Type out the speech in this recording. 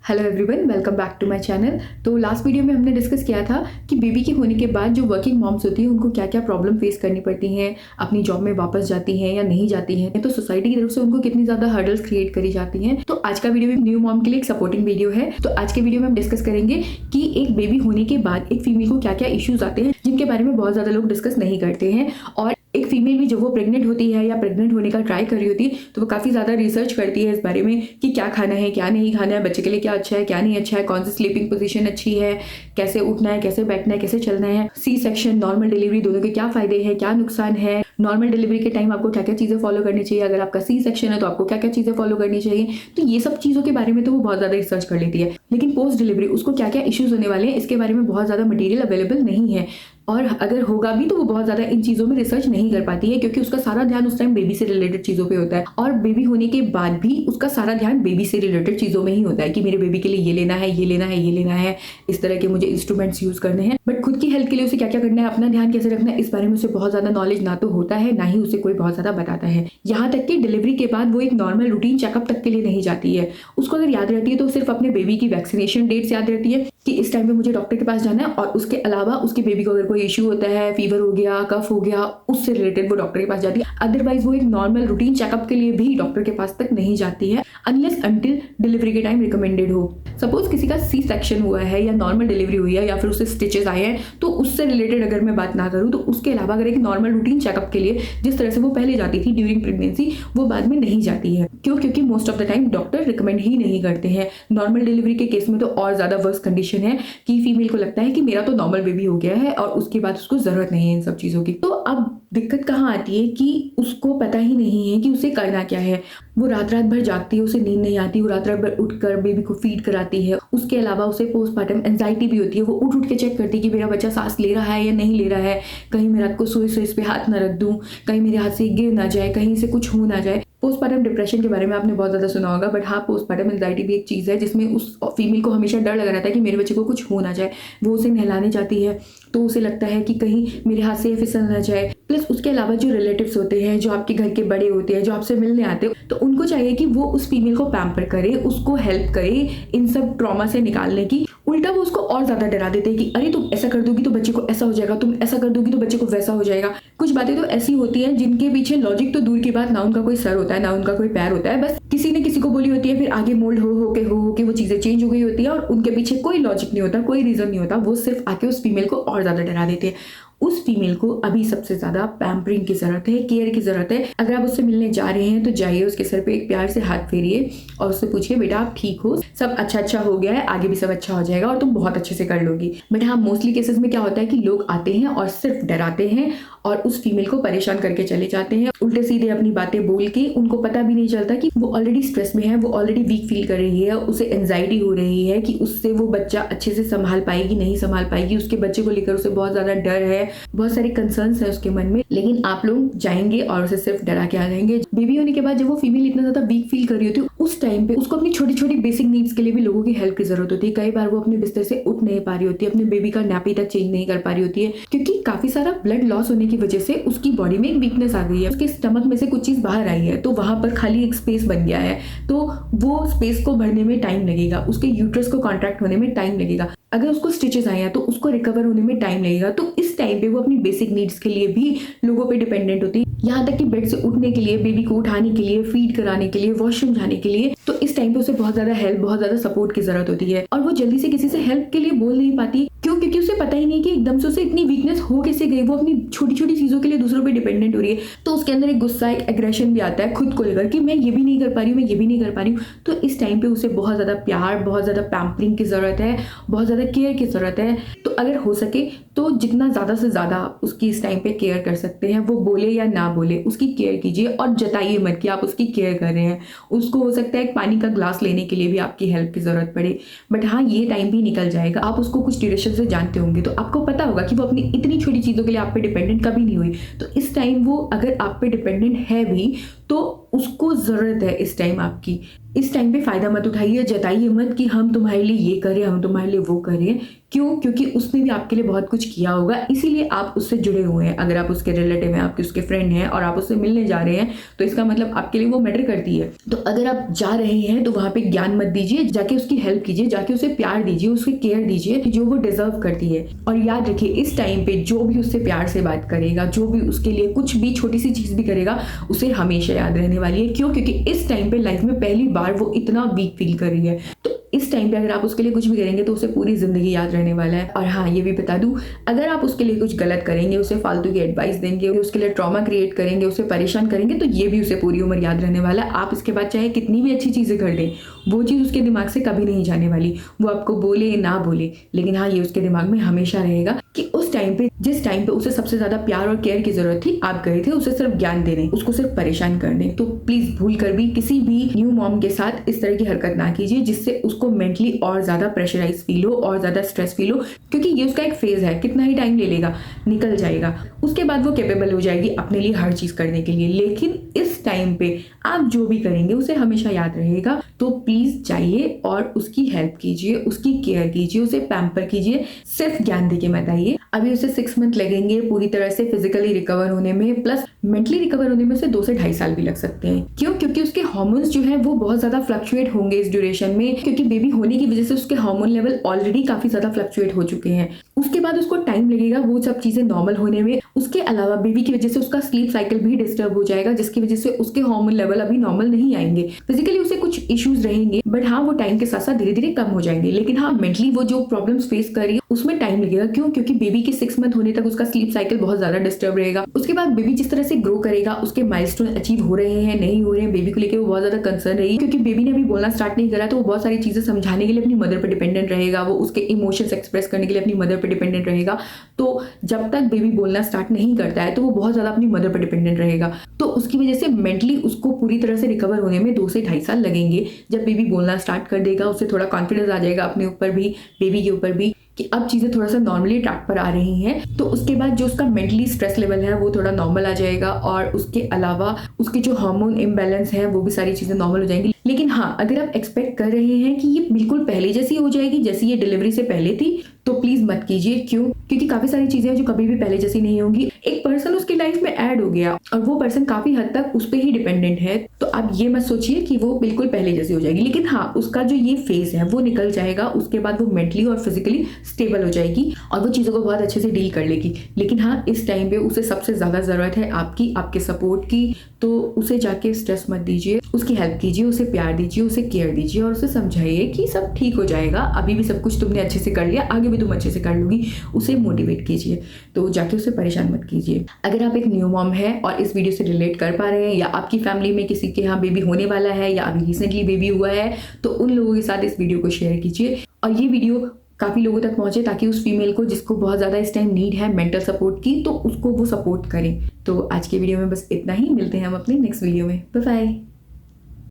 Hello everyone, welcome back to my channel. तो last video में हमने डिस्कस किया था कि बेबी के होने के बाद जो वर्किंग मॉम्स होती हैं उनको क्या क्या प्रॉब्लम फेस करनी पड़ती हैं, अपनी जॉब में वापस जाती हैं या नहीं जाती हैं, तो सोसाइटी की तरफ से उनको कितनी ज़्यादा हर्डल्स क्रिएट करी जाती हैं। तो आज का वीडियो भी न्यू मॉम के लिए एक सपोर्टिंग वीडियो है। तो आज के वीडियो में हम डिस्कस करेंगे कि एक बेबी होने के बाद एक फीमेल को क्या क्या इश्यूज आते हैं जिनके बारे में बहुत ज़्यादा लोग डिस्कस नहीं करते हैं। और एक फीमेल भी जब वो प्रेग्नेंट होती है या प्रेग्नेंट होने का ट्राई कर रही होती है तो वो काफ़ी ज़्यादा रिसर्च करती है इस बारे में कि क्या खाना है, क्या नहीं खाना है, बच्चे के लिए क्या अच्छा है, क्या नहीं अच्छा है, कौन सी स्लीपिंग पोजीशन अच्छी है, कैसे उठना है, कैसे बैठना है, कैसे चलना है, सी सेक्शन, नॉर्मल डिलीवरी, दोनों के क्या फायदे हैं, क्या नुकसान है, नॉर्मल डिलीवरी के टाइम आपको क्या क्या चीज़ें फॉलो करनी चाहिए, अगर आपका सी सेक्शन है तो आपको क्या क्या चीज़ें फॉलो करनी चाहिए। तो ये सब चीज़ों के बारे में तो वो बहुत ज़्यादा रिसर्च कर लेती है, लेकिन पोस्ट डिलीवरी उसको क्या क्या इश्यूज होने वाले हैं इसके बारे में बहुत ज़्यादा मटेरियल अवेलेबल नहीं है। और अगर होगा भी तो वो बहुत ज़्यादा इन चीज़ों में रिसर्च नहीं कर पाती है क्योंकि उसका सारा ध्यान उस टाइम बेबी से रिलेटेड चीज़ों पे होता है। और बेबी होने के बाद भी उसका सारा ध्यान बेबी से रिलेटेड चीज़ों में ही होता है कि मेरे बेबी के लिए ये लेना है, ये लेना है, ये लेना है, इस तरह के मुझे इंस्ट्रूमेंट्स यूज़ करने हैं। बट खुद की हेल्थ के लिए उसे क्या क्या करना है, अपना ध्यान कैसे रखना है, इस बारे में उसे बहुत ज़्यादा नॉलेज ना तो होता है, ना ही उसे कोई बहुत ज़्यादा बताता है। यहाँ तक कि डिलीवरी के बाद वो एक नॉर्मल रूटीन चेकअप तक के लिए नहीं जाती है। उसको अगर याद रहती है तो सिर्फ अपने बेबी की वैक्सीनेशन डेट्स याद रहती है कि इस टाइम पे मुझे डॉक्टर के पास जाना है, और उसके अलावा उसके बेबी को अगर कोई इश्यू होता है, फीवर हो गया, कफ हो गया, उससे रिलेटेड वो डॉक्टर के पास जाती है। अदरवाइज वो एक नॉर्मल रूटीन चेकअप के लिए भी डॉक्टर के पास तक नहीं जाती है अनलेस अंटिल डिलीवरी के टाइम रिकमेंडेड हो। सपोज किसी का सी सेक्शन हुआ है या नॉर्मल डिलीवरी हुई है या फिर उसे स्टिचेस आए हैं, तो उससे रिलेटेड अगर मैं बात ना करूँ तो उसके अलावा अगर एक नॉर्मल रूटीन चेकअप के लिए जिस तरह से वो पहले जाती थी ड्यूरिंग प्रेगनेंसी, वो बाद में नहीं जाती है। क्यों? क्योंकि most of the time doctor recommend ही नहीं करते हैं। नॉर्मल डिलीवरी के केस में तो और ज्यादा वर्स कंडीशन है कि फीमेल को लगता है कि मेरा तो नॉर्मल बेबी हो गया है और उसके बाद उसको जरूरत नहीं है इन सब चीजों की। तो अब दिक्कत कहाँ आती है कि उसको पता ही नहीं है कि उसे करना क्या है। वो रात रात भर जागती है, उसे नींद नहीं आती, वो रात रात भर उठकर बेबी को फीड कराती है। उसके अलावा उसे पोस्टमार्टम एंजाइटी भी होती है, वो उठ उठ के चेक करती है कि मेरा बच्चा सांस ले रहा है या नहीं ले रहा है, कहीं मैं रात को सोए सोए इस पे हाथ ना रख दूं, कहीं मेरे हाथ से गिर ना जाए, कहीं से कुछ हो ना जाए। पोस्टमार्टम डिप्रेशन के बारे में आपने बहुत ज़्यादा सुना होगा, बट हाँ, पोस्टमार्टम एंजाइटी भी एक चीज़ है जिसमें उस फीमेल को हमेशा डर लगा रहता है कि मेरे बच्चे को कुछ हो ना जाए। वो उसे नहलाने जाती है तो उसे लगता है कि कहीं मेरे हाथ से फिसल ना जाए। प्लस उसके अलावा जो रिलेटिव्स होते हैं, जो आपके घर के बड़े होते हैं, जो आपसे मिलने आते हैं, तो उनको चाहिए कि वो उस फीमेल को पैम्पर करे, उसको हेल्प करे इन सब ट्रॉमा से निकालने की। उल्टा वो उसको और ज्यादा डरा देते हैं कि अरे तुम ऐसा कर दोगी तो बच्चे को ऐसा हो जाएगा, तुम ऐसा कर दोगी तो बच्चे को वैसा हो जाएगा। कुछ बातें तो ऐसी होती हैं जिनके पीछे लॉजिक तो दूर की बात, ना उनका कोई सर होता है, ना उनका कोई पैर होता है, बस किसी ने किसी को बोली होती है, फिर आगे मोल्ड हो के वो चीजें चेंज हो गई होती है और उनके पीछे कोई लॉजिक नहीं होता, कोई रीजन नहीं होता। वो सिर्फ आके उस फीमेल को और ज्यादा डरा देते हैं। उस फीमेल को अभी सबसे ज्यादा पैम्परिंग की जरूरत है, केयर की जरूरत है। अगर आप उससे मिलने जा रहे हैं तो जाइए, उसके सर पे एक प्यार से हाथ फेरिए और उससे पूछिए, बेटा आप ठीक हो, सब अच्छा हो गया है, आगे भी सब अच्छा हो जाएगा और तुम बहुत अच्छे से कर लोगी। बट हाँ, मोस्टली केसेस में क्या होता है कि लोग आते हैं और सिर्फ डराते हैं और उस फीमेल को परेशान करके चले जाते हैं, उल्टे सीधे अपनी बातें बोल के। उनको पता भी नहीं चलता कि वो ऑलरेडी स्ट्रेस में है, वो ऑलरेडी वीक फील कर रही है, उसे एंजाइटी हो रही है कि उससे वो बच्चा अच्छे से संभाल पाएगी, नहीं संभाल पाएगी, उसके बच्चे को लेकर उसे बहुत ज्यादा डर है, बहुत सारे कंसर्न्स है उसके मन में। लेकिन आप लोग जाएंगे और उसे सिर्फ डरा के आ जाएंगे। बेबी होने के बाद जब वो फीमेल इतना ज्यादा वीक फील कर रही होती है, उस टाइम पे उसको अपनी छोटी छोटी बेसिक नीड्स के लिए भी लोगों की हेल्प की जरूरत होती है। कई बार वो अपने बिस्तर से उठ नहीं पा रही होती है, अपने बेबी का नैपी तक चेंज नहीं कर पा रही होती है, क्योंकि काफी सारा ब्लड लॉस होने की वजह से उसकी बॉडी में एक वीकनेस आ गई है, उसके स्टमक में से कुछ चीज बाहर आई है, तो वहां पर खाली एक स्पेस बन गया है। तो वो स्पेस को भरने में टाइम लगेगा, उसके यूट्रस को कॉन्ट्रैक्ट होने में टाइम लगेगा, अगर उसको स्टिचेस आए हैं तो उसको रिकवर होने में टाइम लगेगा। तो इस टाइम पे वो अपनी बेसिक नीड्स के लिए भी लोगों पे डिपेंडेंट होती है, यहाँ तक कि बेड से उठने के लिए, बेबी को उठाने के लिए, फीड कराने के लिए, वॉशरूम जाने के लिए। तो इस टाइम पे उसे बहुत ज्यादा हेल्प, बहुत ज्यादा सपोर्ट की जरूरत होती है और वो जल्दी से किसी से हेल्प के लिए बोल नहीं पाती। क्यों? क्योंकि उसे पता ही नहीं कि एकदम से उसे इतनी वीकनेस हो कैसे गई, वो अपनी छोटी छोटी चीजों के लिए दूसरों पे डिपेंडेंट हो रही है। तो उसके अंदर एक गुस्सा, एक एग्रेशन भी आता है खुद को लेकर कि मैं ये भी नहीं कर पा रही हूँ, मैं ये भी नहीं कर पा रही हूँ। तो इस टाइम पे उसे बहुत ज्यादा प्यार, बहुत ज्यादा पैम्परिंग की जरूरत है, बहुत ज्यादा केयर की जरूरत है। तो अगर हो सके तो जितना ज्यादा से ज्यादा उसकी इस टाइम पे केयर कर सकते हैं, वो बोले या ना बोले, उसकी केयर कीजिए और जताइए मत कि आप उसकी केयर कर रहे हैं। उसको हो सकता है एक पानी का ग्लास लेने के लिए भी आपकी हेल्प की जरूरत पड़े, बट हाँ, ये टाइम भी निकल जाएगा। आप उसको कुछ ड्यूरेशन से जानते होंगे तो आपको पता होगा कि वो अपनी इतनी छोटी चीजों के लिए आप पे डिपेंडेंट कभी नहीं हुई। तो इस टाइम वो अगर आप पे डिपेंडेंट है भी तो उसको जरूरत है इस टाइम आपकी। इस टाइम पे फ़ायदा मत उठाइए, जताइए मत कि हम तुम्हारे लिए ये करें, हम तुम्हारे लिए वो करें। क्यों? क्योंकि उसने भी आपके लिए बहुत कुछ किया होगा, इसीलिए आप उससे जुड़े हुए हैं। अगर आप उसके रिलेटिव हैं, आपके उसके फ्रेंड हैं और आप उससे मिलने जा रहे हैं, तो इसका मतलब आपके लिए वो मैटर करती है। तो अगर आप जा रहे हैं तो वहाँ पे ज्ञान मत दीजिए, जाके उसकी हेल्प कीजिए, जाके उसे प्यार दीजिए, उसकी केयर दीजिए जो वो डिजर्व करती है। और याद रखिए, इस टाइम पे जो भी उससे प्यार से बात करेगा, जो भी उसके लिए कुछ भी छोटी सी चीज़ भी करेगा, उसे हमेशा याद रहने वाली है। क्यों? क्योंकि इस टाइम पे लाइफ में पहली बार वो इतना वीक फील कर रही है। तो इस टाइम पे अगर आप उसके लिए कुछ भी करेंगे तो उसे पूरी ज़िंदगी याद रहने वाला है। और हाँ, ये भी बता दूँ, अगर आप उसके लिए कुछ गलत करेंगे, उसे फालतू की एडवाइस देंगे, उसके लिए ट्रॉमा क्रिएट करेंगे, उसे परेशान करेंगे, तो ये भी उसे पूरी उम्र याद रहने वाला है। आप इसके बाद चाहे कितनी भी अच्छी चीज़ें कर दें, वो चीज़ उसके दिमाग से कभी नहीं जाने वाली। वो आपको बोले ना बोले, लेकिन हाँ, ये उसके दिमाग में हमेशा रहेगा कि उस टाइम पे, जिस टाइम पे उसे सबसे ज़्यादा प्यार और केयर की ज़रूरत थी, आप गए थे उसे सिर्फ ज्ञान देने, उसको सिर्फ परेशान करने। तो प्लीज़ भूल कर भी किसी भी न्यू मॉम के साथ इस तरह की हरकत ना कीजिए, जिससे उसको मेंटली और ज़्यादा प्रेशराइज फील हो और ज़्यादा स्ट्रेस फील हो। क्योंकि ये उसका एक फेज़ है, कितना ही टाइम ले लेगा, निकल जाएगा। उसके बाद वो कैपेबल हो जाएगी अपने लिए हर चीज़ करने के लिए। लेकिन इस टाइम पे आप जो भी करेंगे उसे हमेशा याद रहेगा। तो प्लीज़ जाइए और उसकी हेल्प कीजिए, उसकी केयर कीजिए, उसे पैम्पर कीजिए, सिर्फ ज्ञान दे के मत आइए। अभी उसे 6 मंथ लगेंगे पूरी तरह से फिजिकली रिकवर होने में, प्लस मेंटली रिकवर होने में उसे 2 से 2.5 साल भी लग सकते हैं। क्यों? क्योंकि उसके हार्मोन्स जो है वो बहुत ज़्यादा फ्लक्चुएट होंगे इस ड्यूरेशन में, क्योंकि बेबी होने की वजह से उसके हार्मोन लेवल ऑलरेडी काफ़ी ज़्यादा फ्लक्चुएट हो चुके हैं। उसके बाद उसको टाइम लगेगा वो सब चीज़ें नॉर्मल होने में। उसके अलावा बेबी की वजह से उसका स्लीप साइकिल भी डिस्टर्ब हो जाएगा, जिसकी वजह से उसके हार्मोन लेवल अभी नॉर्मल नहीं आएंगे। फिजिकली उसे कुछ इश्यूज रहेंगे, बट हाँ, वो टाइम के साथ साथ धीरे धीरे कम हो जाएंगे। लेकिन हाँ, मेंटली वो जो प्रॉब्लम्स फेस कर रही है उसमें टाइम लगेगा। क्यों? क्योंकि बेबी के 6 मंथ होने तक उसका स्लीप साइकिल बहुत ज्यादा डिस्टर्ब रहेगा। उसके बाद बेबी जिस तरह से ग्रो करेगा, उसके माइलस्टोन अचीव हो रहे हैं नहीं हो रहे हैं, बेबी को लेकर वो बहुत ज्यादा कंसर्न रहेगी। क्योंकि बेबी ने अभी बोलना स्टार्ट नहीं करा, तो वो बहुत सारी चीजें समझाने के लिए अपनी मदर पर डिपेंडेंट रहेगा, वो उसके इमोशंस एक्सप्रेस करने के लिए अपनी मदर पर डिपेंडेंट रहेगा। तो जब तक बेबी बोलना स्टार्ट नहीं करता है तो वो बहुत ज्यादा अपनी मदर पर डिपेंडेंट रहेगा। तो उसकी वजह से मेंटली उसको पूरी तरह से रिकवर होने में 2 से 2.5 साल लगेंगे। जब बेबी बोलना स्टार्ट कर देगा, उसे थोड़ा कॉन्फिडेंस आ जाएगा अपने ऊपर भी, बेबी के ऊपर भी, कि अब चीज़ें थोड़ा सा नॉर्मली ट्रैक पर आ रही हैं। तो उसके बाद जो उसका मेंटली स्ट्रेस लेवल है वो थोड़ा नॉर्मल आ जाएगा, और उसके अलावा उसके जो हार्मोन इम्बैलेंस है वो भी सारी चीज़ें नॉर्मल हो जाएंगी। लेकिन हाँ, अगर आप एक्सपेक्ट कर रहे हैं कि ये बिल्कुल पहले जैसी हो जाएगी जैसी ये डिलीवरी से पहले थी, तो प्लीज़ मत कीजिए। क्यों? क्योंकि काफ़ी सारी चीज़ें हैं जो कभी भी पहले जैसी नहीं होंगी। एक पर्सन उसकी लाइफ में ऐड हो गया और वो पर्सन काफ़ी हद तक उस पर ही डिपेंडेंट है, तो आप ये मत सोचिए कि वो बिल्कुल पहले जैसी हो जाएगी। लेकिन हाँ, उसका जो ये फेज़ है वो निकल जाएगा, उसके बाद वो मेंटली और फिजिकली स्टेबल हो जाएगी और वो चीज़ों को बहुत अच्छे से डील कर लेगी। लेकिन हाँ, इस टाइम पे उसे सबसे ज़्यादा ज़रूरत है आपकी, आपके सपोर्ट की। तो उसे जाके स्ट्रेस मत दीजिए, उसकी हेल्प कीजिए, उसे प्यार दीजिए, उसे केयर दीजिए और उसे समझाइए कि सब ठीक हो जाएगा, अभी भी सब कुछ तुमने अच्छे से कर लिया, आगे भी तुम अच्छे से कर लोगी। उसे मोटिवेट कीजिए, तो जाके उसे परेशान मत कीजिए। अगर आप एक न्यू मॉम है और इस वीडियो से रिलेट कर पा रहे हैं, या आपकी फैमिली में किसी के यहाँ बेबी होने वाला है या अभी रिसेंटली बेबी हुआ है, तो उन लोगों के साथ इस वीडियो को शेयर कीजिए और ये वीडियो काफ़ी लोगों तक पहुंचे, ताकि उस फीमेल को जिसको बहुत ज़्यादा इस टाइम नीड है मेंटल सपोर्ट की, तो उसको वो सपोर्ट करें। तो आज के वीडियो में बस इतना ही, मिलते हैं हम अपने नेक्स्ट वीडियो में। Bye bye.